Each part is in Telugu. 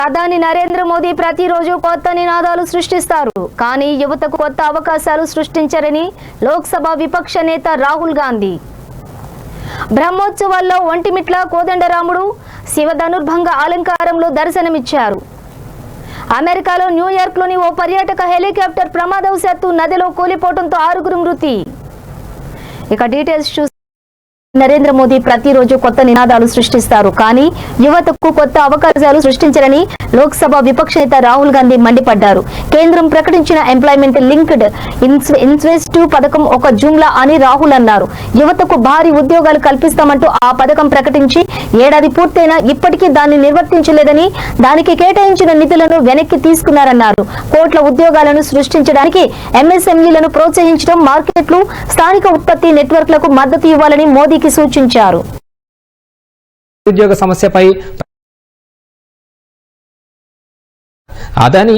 ప్రధాని నరేంద్ర మోదీ ప్రతిరోజు కొత్త నినాదాలు సృష్టిస్తారు. కానీ యువతకు కొత్త అవకాశాలు సృష్టించరని లోక్సభ విపక్ష నేత రాహుల్ గాంధీ బ్రహ్మోత్సవాల్లో ఒంటిమిట్ల కోదండరాముడు శివధనుర్భంగ అలంకారంలో దర్శనమిచ్చారు. అమెరికాలో న్యూయార్క్లోని ఓ పర్యాటక హెలికాప్టర్ ప్రమాదవశాత్తు నదిలో కూలిపోవడంతో 6 మృతి. ఇక డీటెయిల్స్ చూసి నరేంద్ర మోదీ ప్రతిరోజు కొత్త నినాదాలు సృష్టిస్తారు. కానీ యువతకు కొత్త అవకాశాలు సృష్టించరని లోక్సభ విపక్ష నేత రాహుల్ గాంధీ మండిపడ్డారు. కేంద్రం ప్రకటించిన ఎంప్లాయ్మెంట్ లింక్డ్ ఇన్సెంటివ్ పథకం ఒక జుమ్లా అని రాహుల్ అన్నారు. యువతకు భారీ ఉద్యోగాలు కల్పిస్తామంటూ ఆ పథకం ప్రకటించి ఏడాది పూర్తయినా ఇప్పటికీ దాన్ని నిర్వర్తించలేదని, దానికి కేటాయించిన నిధులను వెనక్కి తీసుకున్నారన్నారు. కోట్ల ఉద్యోగాలను సృష్టించడానికి ఎంఎస్ఎంఈలను ప్రోత్సహించడం, మార్కెట్లు, స్థానిక ఉత్పత్తి నెట్వర్క్లకు మద్దతు ఇవ్వాలని మోదీకి సూచించారు. ఉద్యోగ సమస్యపై అదాని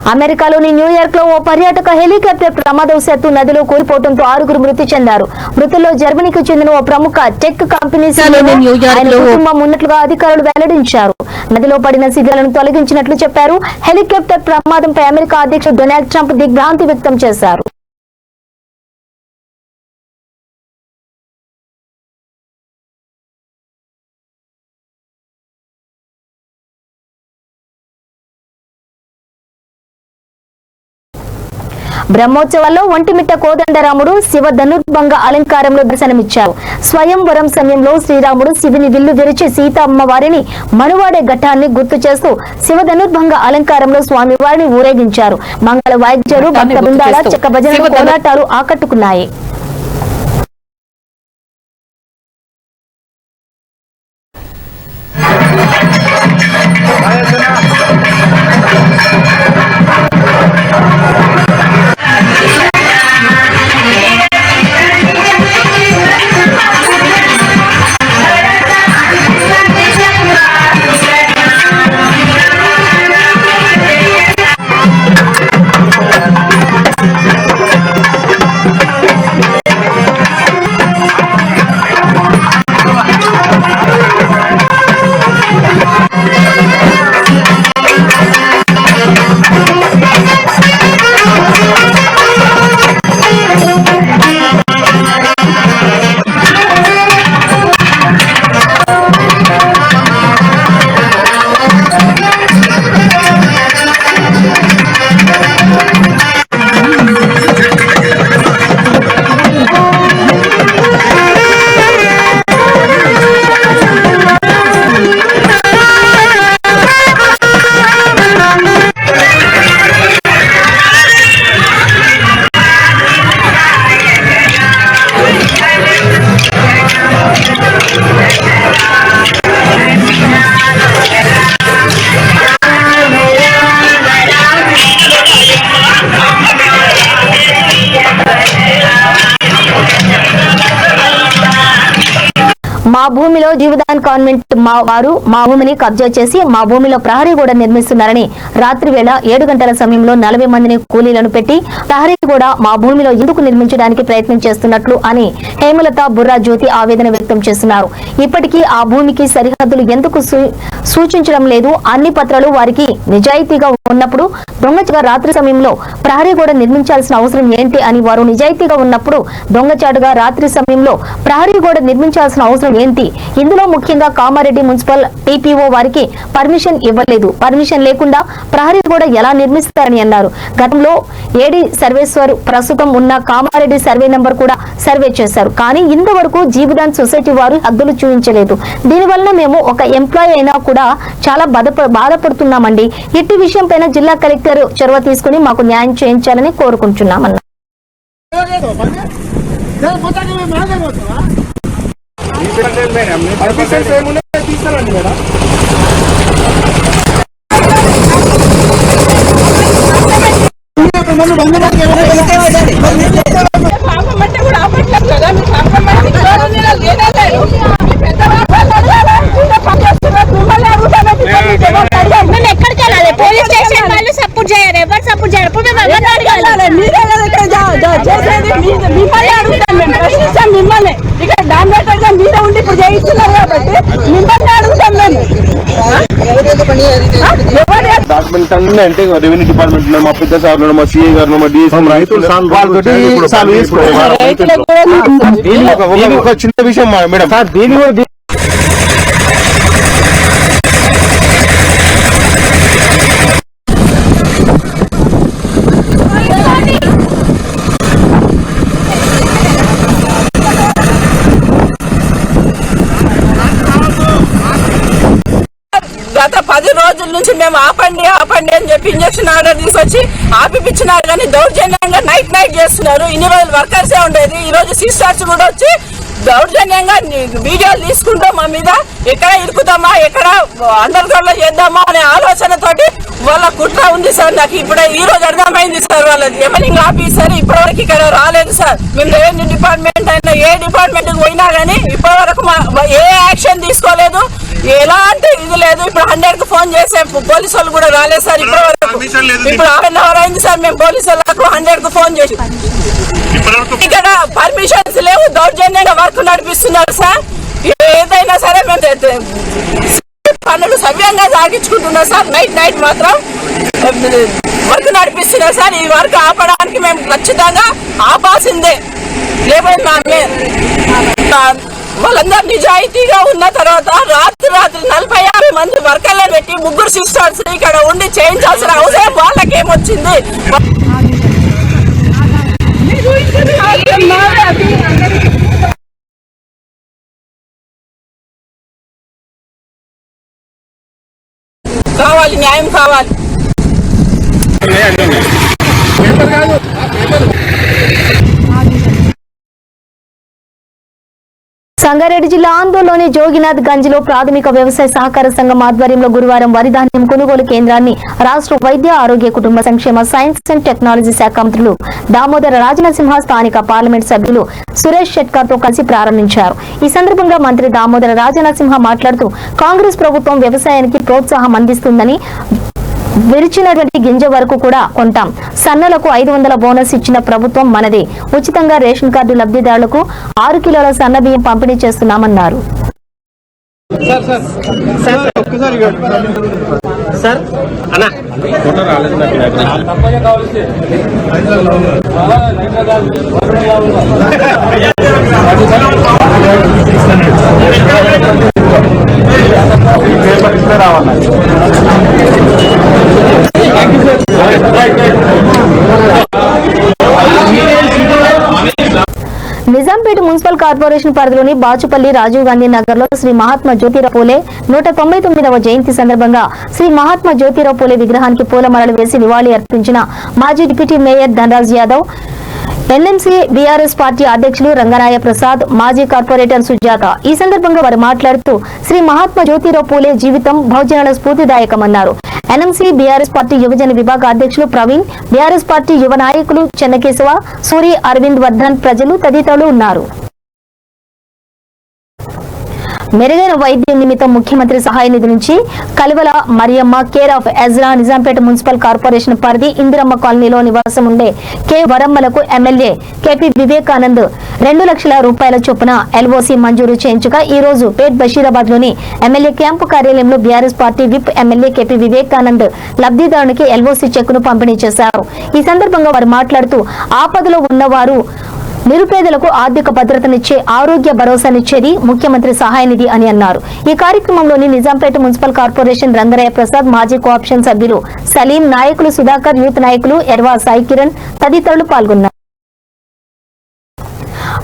అమెరికాలోని న్యూయార్క్ లో ఓ పర్యాటక హెలికాప్టర్ ప్రమాదవశాత్తు నదిలో కూలిపోవడంతో 6 మృతి చెందారు. మృతుల్లో జర్మనీకి చెందిన ఓ ప్రముఖ టెక్ కంపెనీ కుటుంబం ఉన్నట్లుగా అధికారులు వెల్లడించారు. నదిలో పడిన శిథిలాలను తొలగించినట్లు చెప్పారు. హెలికాప్టర్ ప్రమాదంపై అమెరికా అధ్యక్షుడు డొనాల్డ్ ట్రంప్ దిగ్భ్రాంతి వ్యక్తం చేశారు. బ్రహ్మోత్సవాల్లో ఒంటిమిట్ట కోదండరాముడు శివ ధనుర్భంగ అలంకారంలో దర్శనమిచ్చారు. స్వయంవరం సమయంలో శ్రీరాముడు శివుని విల్లు విరిచి సీతా అమ్మవారిని మనువాడే ఘట్టాన్ని గుర్తు చేస్తూ శివ ధనుర్భంగ అలంకారంలో స్వామివారిని ఊరేగించారు. మంగళ వాయిద్యాలు, భక్త బృందాల చెక్క భజన కోలాటాలు ఆకట్టుకున్నాయి. మా భూమిలో జీవదాన్ కాన్వెంట్ వారు మా భూమిని కబ్జా చేసి మా భూమిలో ప్రహరీ గోడ నిర్మిస్తున్నారని రాత్రి వేళ 7 గంటల సమయంలో 40 మందిని కూలీలను పెట్టి ప్రహరీ గోడ మా భూమిలో ఎందుకు నిర్మించడానికి ప్రయత్నం చేస్తున్నట్లు అని హేమలత బుర్రా జ్యోతి ఆవేదన వ్యక్తం చేస్తున్నారు. ఇప్పటికీ ఆ భూమికి సరిహద్దులు ఎందుకు సూచించడం లేదు? అన్ని పత్రాలు వారికి నిజాయితీగా ఉన్నప్పుడు దొంగచాటుగా రాత్రి సమయంలో ప్రహరీ గోడ నిర్మించాల్సిన అవసరం ఏంటి అని వారు నిజాయితీగా ఉన్నప్పుడు దొంగచాటుగా రాత్రి సమయంలో ప్రహరీ గోడ నిర్మించాల్సిన అవసరం ఏంటి? ఇందులో ముఖ్యంగా కామారెడ్డి మున్సిపల్ టీపీఓ వారికి పర్మిషన్ ఇవ్వలేదు. పర్మిషన్ లేకుండా ప్రహరీ గోడ ఎలా నిర్మిస్తారని అన్నారు. గతంలో ఏడీ సర్వేశ్వర్ ప్రస్తుతం ఉన్న కామారెడ్డి సర్వే నంబర్ కూడా సర్వే చేశారు. కానీ ఇంతవరకు జీవదాన్ సొసైటీ వారు హద్దులు చూపించలేదు. దీనివల్ల మేము ఒక ఎంప్లాయీ అయినా కూడా చాలా బాధపడుతున్నామండి. ఇట్టి విషయం పైన జిల్లా కలెక్టర్ చొరవ తీసుకుని మాకు న్యాయం చేయించాలని కోరుకుంటున్నామన్నారు. మిమ్మల్ని అడుగుతాం మేము ప్రశ్నిస్తాం మిమ్మల్ని ఇక్కడ డామినేటర్ గా మీరే ఉండి ఇప్పుడు చేయిస్తున్నారు కాబట్టి డిపార్ట్మెంట్ అన్నీ అంటే రెవెన్యూ డిపార్ట్మెంట్ మా పెద్ద సార్ మా సిఐ గారు మా డిఎస్ ఒక చిన్న విషయం మేడం సార్ దీని కూడా గత 10 రోజుల నుంచి మేము ఆపండి అని చెప్పి ఇంజక్షన్ ఆర్డర్ తీసుకొచ్చి ఆపిపించినారు, కానీ దౌర్జన్యంగా నైట్ చేస్తున్నారు. ఇన్ని రోజులు వర్కర్సే ఉండేది, ఈ రోజు సిస్టర్స్ కూడా వచ్చి దౌర్జన్యంగా వీడియోలు తీసుకుంటూ మా మీద ఎక్కడ ఇరుకుతామా, ఎక్కడ అండర్ గ్రౌండ్ లో చేద్దామా అనే ఆలోచనతోటి వాళ్ళ కుట్ర ఉంది సార్. నాకు ఇప్పుడు ఈ రోజు అర్థమైంది సార్. వాళ్ళది ఎవరింగ్ ఆఫీసర్ ఇప్పటివరకు ఇక్కడ రాలేదు సార్. మేము రెవెన్యూ డిపార్ట్మెంట్ అయినా ఏ డిపార్ట్మెంట్ పోయినా గానీ ఇప్పటివరకు ఏ యాక్షన్ తీసుకోలేదు, ఎలాంటి ఇది లేదు. ఇప్పుడు 100 కు ఫోన్ చేసే పోలీసు వాళ్ళు కూడా రాలేదు సార్ ఇప్పటివరకు. ఇప్పుడు 1/2 అవర్ అయింది సార్ మేము పోలీసు వాళ్ళకు 100 కు ఫోన్ చేసి. ఇక్కడ పర్మిషన్స్ లేవు, దౌర్జన్యంగా వర్క్ నడిపిస్తున్నారు సార్. ఏదైనా సరే మేము పనులు సవ్యంగా సాగించుకుంటున్నాం సార్. నైట్ మాత్రం వర్క్ నడిపిస్తున్నారు సార్. ఈ వర్క్ ఆపడానికి మేము ఖచ్చితంగా ఆపాల్సిందే. లేకపోతే వాళ్ళందరూ నిజాయితీగా ఉన్న తర్వాత రాత్రి 40-50 మంది వర్కర్లను పెట్టి 3 సిస్టర్స్ ఇక్కడ ఉండి చేయించాల్సిన అవసరం వాళ్ళకేమొచ్చింది? కావాలి, న్యాయం కావాలి. సంగారెడ్డి జిల్లా ఆందోళనలోని జోగినాథ్ గంజ్ లో ప్రాథమిక వ్యవసాయ సహకార సంఘం ఆధ్వర్యంలో గురువారం వరి ధాన్యం కొనుగోలు కేంద్రాన్ని రాష్ట్ర వైద్య ఆరోగ్య కుటుంబ సంక్షేమ సైన్స్ అండ్ టెక్నాలజీ శాఖ మంత్రులు దామోదర రాజనరసింహ, స్థానిక పార్లమెంట్ సభ్యులు సురేష్ షెట్కర్ తో కలిసి ప్రారంభించారు. ఈ సందర్భంగా మంత్రి దామోదర రాజనరసింహ మాట్లాడుతూ కాంగ్రెస్ ప్రభుత్వం వ్యవసాయానికి ప్రోత్సాహం అందిస్తుందని, విరిచినటువంటి గింజ వరకు కూడా కొంటాం, సన్నలకు 500 బోనస్ ఇచ్చిన ప్రభుత్వం మనదే, ఉచితంగా రేషన్ కార్డు లబ్ధిదారులకు 6 కిలోల సన్న బియ్యం పంపిణీ చేస్తున్నామన్నారు. నిజాంపేట మున్సిపల్ కార్పొరేషన్ పరిధిలోని బాచుపల్లి రాజీవ్ గాంధీ నగర్ లో శ్రీ మహాత్మా జ్యోతిరావు పూలే 199వ జయంతి సందర్భంగా శ్రీ మహాత్మా జ్యోతిరావు పూలే విగ్రహానికి పూలమాలలు వేసి నివాళి అర్పించిన మాజీ deputy mayor Dhanraj Yadav, NMC BRS party అధ్యక్షులు రంగనాయ ప్రసాద్, మాజీ కార్పొరేటర్ సుజాత. ఈ సందర్భంగా వారు మాట్లాడుతూ శ్రీ మహాత్మా జ్యోతిరావు పూలే జీవితం బహుజనుల స్ఫూర్తిదాయకమన్నారు. ఎన్ఎంసీ బీఆర్ఎస్ పార్టీ యువజన విభాగ అధ్యక్షులు ప్రవీణ్, బీఆర్ఎస్ పార్టీ యువ నాయకులు చెన్నకేశవ, సూరి, అరవింద్ వర్ధన్, ప్రజలు తదితరులు ఉన్నారు. మెరుగైన వైద్యం నిమిత్తం ముఖ్యమంత్రి సహాయ నిధి నుంచి Kalivala Mariyamma care of Ezra Nizampet municipal corporation పరిధి ఇందిరమ్మ కాలనీలో నివాసం ఉండే కె వరమ్మలకు ఎమ్మెల్యే కెపి వివేకానంద్ 2 లక్షల రూపాయల చొప్పున ఎల్ఓసి మంజూరు చేయించగా ఈ రోజు పేట్ బషీరాబాద్ లోని ఎమ్మెల్యే క్యాంపు కార్యాలయంలో BRS party whip MLA KP Vivekanand లబ్ధిదారునికి ఎల్ఓసి చెక్కును పంపిణీ చేశారు. ఈ సందర్భంగా వారు మాట్లాడుతూ ఆపదలో ఉన్నవారు నిరుపేదలకు ఆర్థిక భద్రతనిచ్చే, ఆరోగ్య భరోసానిచ్చేది ముఖ్యమంత్రి సహాయ నిధి అని అన్నారు. ఈ కార్యక్రమంలోని నిజాంపేట మున్సిపల్ కార్పొరేషన్ రంగరాయ ప్రసాద్, మాజీ కోఆప్షన్ సభ్యులు సలీం, నాయకులు సుధాకర్, యూత్ నాయకులు ఎర్వా సాయి కిరణ్ తదితరులు పాల్గొన్నారు.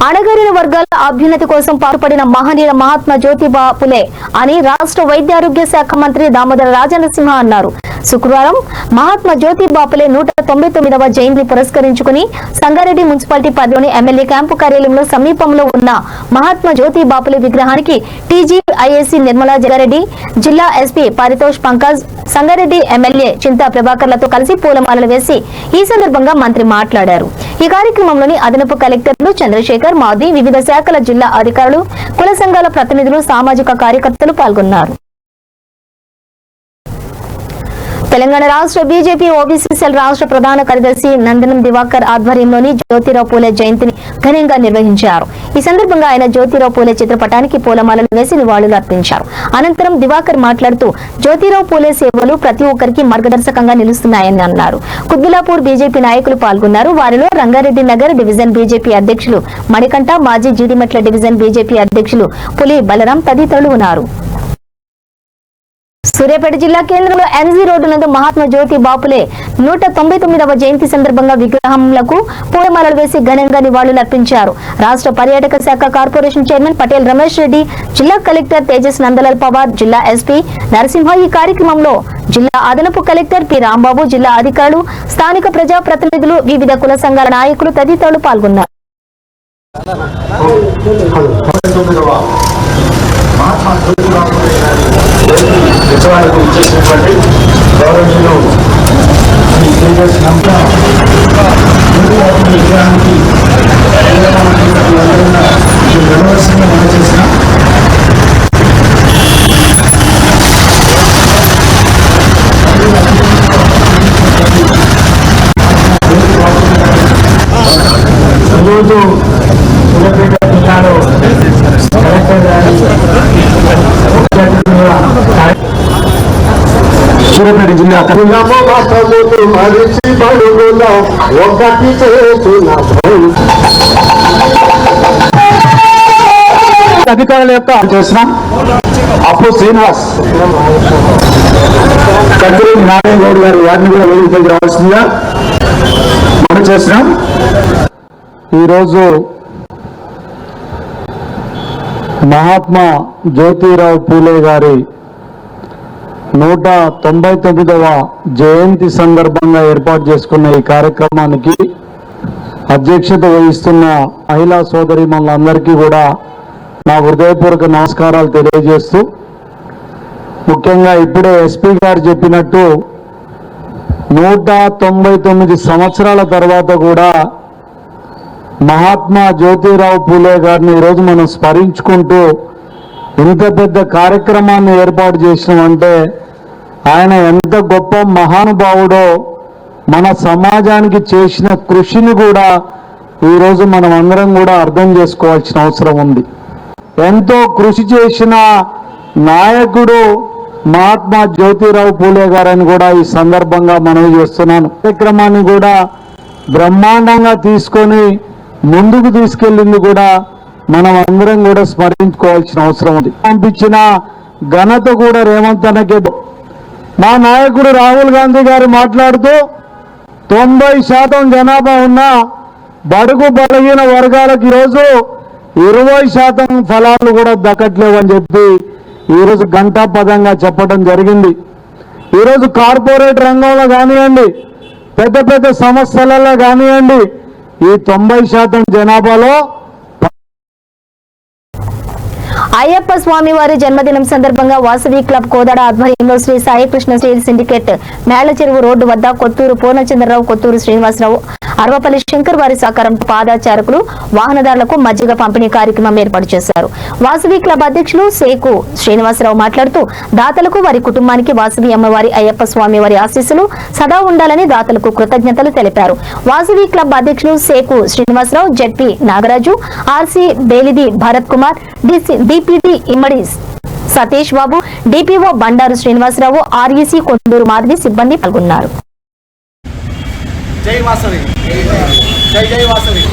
అణగారిన వర్గాల అభ్యున్నతి కోసం పాటుపడిన మహనీయ మహాత్మా జ్యోతిబా పులే అని రాష్ట్ర వైద్య ఆరోగ్య శాఖ మంత్రి దామోదర రాజనరసింహ అన్నారు. శుక్రవారం మహాత్మా జ్యోతిబా పులే 199వ జయంతి పురస్కరించుకుని సంగారెడ్డి మున్సిపాలిటీ పరిధిలోని ఎమ్మెల్యే క్యాంపు కార్యాలయంలో సమీపంలో ఉన్న మహాత్మా జ్యోతిబా పులే విగ్రహానికి టీజీ ఐఏసీ నిర్మలా జగారెడ్డి, జిల్లా ఎస్పీ పరితోష్ పంకజ్, సంగారెడ్డి ఎమ్మెల్యే చింతా ప్రభాకర్లతో కలిసి పూలమాలలు వేసి ఈ సందర్భంగా మంత్రి మాట్లాడారు. ఈ కార్యక్రమంలోని అదనపు కలెక్టర్లు చంద్రశేఖర్, మాధవి, వివిధ శాఖల జిల్లా అధికారులు, కుల సంఘాల ప్రతినిధులు, సామాజిక కార్యకర్తలు పాల్గొన్నారు. తెలంగాణ రాష్ట్ర బీజేపీ ఓబీసీ సెల్ రాష్ట్ర ప్రధాన కార్యదర్శి నందనం దివాకర్ ఆధ్వర్యంలోని జ్యోతిరావు పూలే జయంతిని ఘనంగా నిర్వహించారు. ఈ సందర్భంగా ఆయన జ్యోతిరావు పూలే చిత్రపటానికి పూలమాలలు వేసి నివాళులు అర్పించారు. అనంతరం దివాకర్ మాట్లాడుతూ జ్యోతిరావు పూలే సేవలు ప్రతి ఒక్కరికి మార్గదర్శకంగా నిలుస్తున్నాయని అన్నారు. కుత్బుల్లాపూర్ బీజేపీ నాయకులు పాల్గొన్నారు. వారిలో రంగారెడ్డి నగర్ డివిజన్ బీజేపీ అధ్యక్షులు మణికంఠ, మాజీ జీడిమెట్ల డివిజన్ బీజేపీ అధ్యక్షులు పులి బలరాం తదితరులు ఉన్నారు. సూర్యాపేట జిల్లా కేంద్రంలో ఎంజీ రోడ్డు నందు మహాత్మా జ్యోతి బాపులే 199వ జయంతి సందర్భంగా విగ్రహంలకు పూలమాలలు వేసి ఘనంగా నివాళులు అర్పించారు. రాష్ట్ర పర్యాటక శాఖ కార్పొరేషన్ చైర్మన్ పటేల్ రమేష్ రెడ్డి, జిల్లా కలెక్టర్ తేజస్ నందలాల్ పవార్, జిల్లా ఎస్పీ నరసింహ ఈ కార్యక్రమంలో జిల్లా అదనపు కలెక్టర్ పి రాంబాబు, జిల్లా అధికారులు, స్థానిక ప్రజా ప్రతినిధులు, వివిధ కుల సంఘాల నాయకులు తదితరులు పాల్గొన్నారు. ఉత్సవాలకు ఇచ్చేసినటువంటి గౌరవనీయులు శ్రీ తేజస్ విగ్రహానికి వ్యవస్థగా మనం చేసిన ఈరోజు సూర్యాపేట జిల్లాలో కలెక్టర్ గారి సూర్యాపేట జిల్లా అధికారుల యొక్క చేస్తున్నాం. అప్పు శ్రీనివాస్, కద్దూరి నారాయణ గౌడ్ గారు వారిని కూడా వేదికకి రావాల్సిందిగా మనం చేస్తున్నాం. ఈరోజు మహాత్మా జ్యోతిరావు పూలే గారి 199వ జయంతి సందర్భంగా ఏర్పాటు చేసుకున్న ఈ కార్యక్రమానికి అధ్యక్షత వహిస్తున్న మహిళా సోదరీమణులందరికీ కూడా నా హృదయపూర్వక నమస్కారాలు తెలియజేస్తూ, ముఖ్యంగా ఇప్పుడే ఎస్పీ గారు చెప్పినట్టు 199 సంవత్సరాల తర్వాత కూడా మహాత్మా జ్యోతిరావు పూలే గారిని ఈరోజు మనం స్మరించుకుంటూ ఇంత పెద్ద కార్యక్రమాన్ని ఏర్పాటు చేసినామంటే ఆయన ఎంత గొప్ప మహానుభావుడో, మన సమాజానికి చేసిన కృషిని కూడా ఈరోజు మనం అందరం కూడా అర్థం చేసుకోవాల్సిన అవసరం ఉంది. ఎంతో కృషి చేసిన నాయకుడు మహాత్మా జ్యోతిరావు పూలే గారని కూడా ఈ సందర్భంగా మనవి చేస్తున్నాను. కార్యక్రమాన్ని కూడా బ్రహ్మాండంగా తీసుకొని ముందుకు తీసుకెళ్ళింది కూడా మనం అందరం కూడా స్మరించుకోవాల్సిన అవసరం ఉంది. పంపించిన ఘనత కూడా రేవంత్ అన్నకే. మా నాయకుడు రాహుల్ గాంధీ గారు మాట్లాడుతూ 90% జనాభా ఉన్న బడుగు బలహీన వర్గాలకు ఈరోజు 20% ఫలాలు కూడా దక్కట్లేవని చెప్పి ఈరోజు ఘంటాపదంగా చెప్పడం జరిగింది. ఈరోజు కార్పొరేట్ రంగంలో కానివ్వండి, పెద్ద పెద్ద సంస్థలలో కానివ్వండి, ఈ 90% జనాభాలో అయ్యప్ప స్వామి వారి జన్మదినం సందర్భంగా వాసవి క్లబ్ కోదాడ ఆధ్వర్యంలో శ్రీ సాయి కృష్ణ స్టీల్ సిండికేట్ మేళ్ల చెరువు రోడ్డు వద్ద కొత్తూరు పూర్ణచంద్రరావు, కొత్తూరు శ్రీనివాసరావు, అరవపల్లి శంకర్ వారి సహకారంతో పాదచారకులు, వాహనదారులకు మజ్జిగ పంపిణీ కార్యక్రమం ఏర్పాటు చేశారు. వాసవి క్లబ్ అధ్యక్షులు సేకు శ్రీనివాసరావు మాట్లాడుతూ దాతలకు, వారి కుటుంబానికి వాసవి అమ్మవారి అయ్యప్ప స్వామి వారి ఆశీస్సులు సదా ఉండాలని దాతలకు కృతజ్ఞతలు తెలిపారు. వాసవి క్లబ్ అధ్యక్షులు Seku Srinivasarao, ZP Nagaraju, RC Belidi Bharat Kumar, DPT Immadi Satish Babu, DPO Bandaru Srinivasarao, REC Konduru Madhavi సిబ్బంది పాల్గొన్నారు. జై వాసవి, జై జై వాసవి.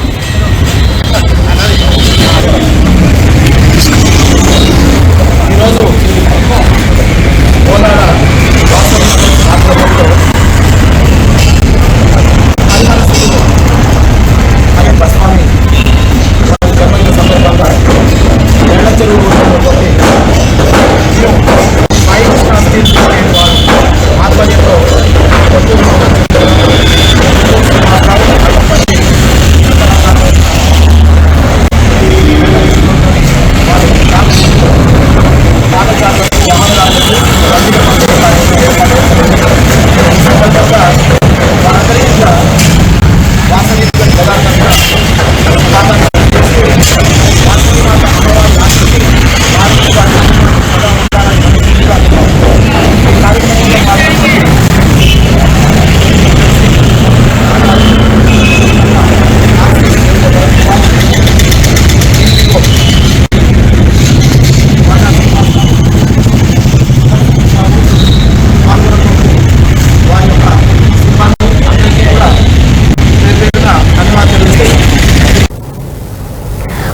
ఈరోజు కోలాడ వాసవి ఆధ్వర్యంలో అయ్యప్ప స్వామి జన్మదిన సందర్భంగా మేళ్ల చెరువు సాయి కృష్ణ స్టీల్ సిండికేట్ వారి ఆధ్వర్యంలో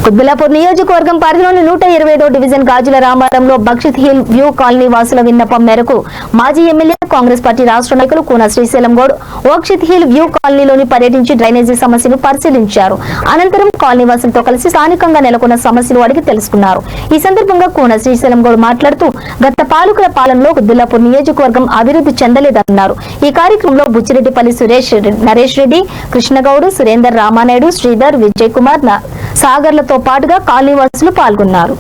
కుత్బుల్లాపూర్ నియోజకవర్గం పరిధిలోని 125వ డివిజన్ గాజుల రామారంలో బక్షిత్ హిల్ వ్యూ కాలనీ వాసుల విన్నపం మేరకు మాజీ ఎమ్మెల్యే కాంగ్రెస్ పార్టీ రాష్ట్ర నాయకులు కూన శ్రీశైలం గౌడ్ ఓక్షిత్ హిల్ వ్యూ కాలనీలోని పర్యటించి డ్రైనేజీ సమస్యను పరిశీలించారు. అనంతరం కాలనీ వాసులతో కలిసి స్థానికంగా నెలకొన్న సమస్యలు అడిగి తెలుసుకున్నారు. ఈ సందర్భంగా కూన శ్రీశైలం గౌడ్ మాట్లాడుతూ గత పాలకుల పాలనలో కుత్బుల్లాపూర్ నియోజకవర్గం అభివృద్ధి చెందలేదన్నారు. ఈ కార్యక్రమంలో బుచ్చిరెడ్డిపల్లి సురేష్, నరేష్ రెడ్డి, కృష్ణగౌడ్, సురేందర్, రామానాయుడు, శ్రీధర్, విజయ్ కుమార్, సాగర్లతో పాటుగా కాలనీవాసులు పాల్గొన్నారు.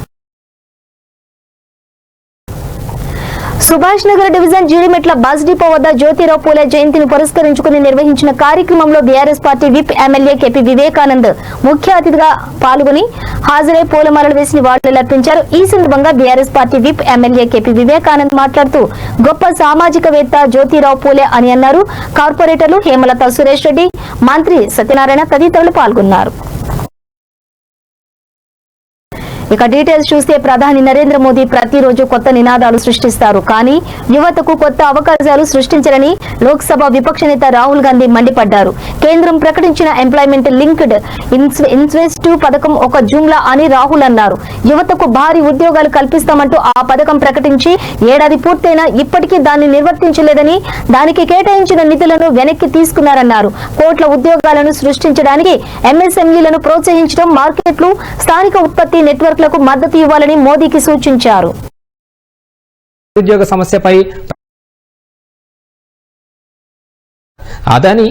Subhash Nagar division Jeedimetla bus depot వద్ద జ్యోతిరావు పూలే జయంతిని పురస్కరించుకుని నిర్వహించిన కార్యక్రమంలో BRS party whip MLA KP Vivekanand ముఖ్య అతిథిగా పాల్గొని హాజరై పూలమాలలు వేసి నివాళులర్పించారు. ఈ సందర్భంగా BRS party whip MLA KP Vivekanand మాట్లాడుతూ గొప్ప సామాజికవేత్త జ్యోతిరావు పూలే అని అన్నారు. కార్పొరేటర్లు హేమలత, సురేష్ రెడ్డి, మంత్రి సత్యనారాయణ తదితరులు పాల్గొన్నారు. ఇక డీటెయిల్స్ చూస్తే ప్రధాని నరేంద్ర మోదీ ప్రతిరోజు కొత్త నినాదాలు సృష్టిస్తారు, కానీ యువతకు కొత్త అవకాశాలు సృష్టించరని లోక్సభ విపక్ష నేత రాహుల్ గాంధీ మండిపడ్డారు. కేంద్రం ప్రకటించిన ఎంప్లాయ్మెంట్ లింక్డ్ ఇన్సెంటివ్ పథకం ఒక జుమ్లా అని రాహుల్ అన్నారు. యువతకు భారీ ఉద్యోగాలు కల్పిస్తామంటూ ఆ పథకం ప్రకటించి ఏడాది పూర్తయినా ఇప్పటికీ దాన్ని నిర్వర్తించలేదని, దానికి కేటాయించిన నిధులను వెనక్కి తీసుకున్నారన్నారు. కోట్ల ఉద్యోగాలను సృష్టించడానికి ఎంఎస్ఎంఈలను ప్రోత్సహించడం, మార్కెట్లు, స్థానిక ఉత్పత్తి నెట్వర్క్ లకు మద్దతు ఇవ్వాలని మోదీకి సూచించారు. నిరుద్యోగ సమస్యపై అదాని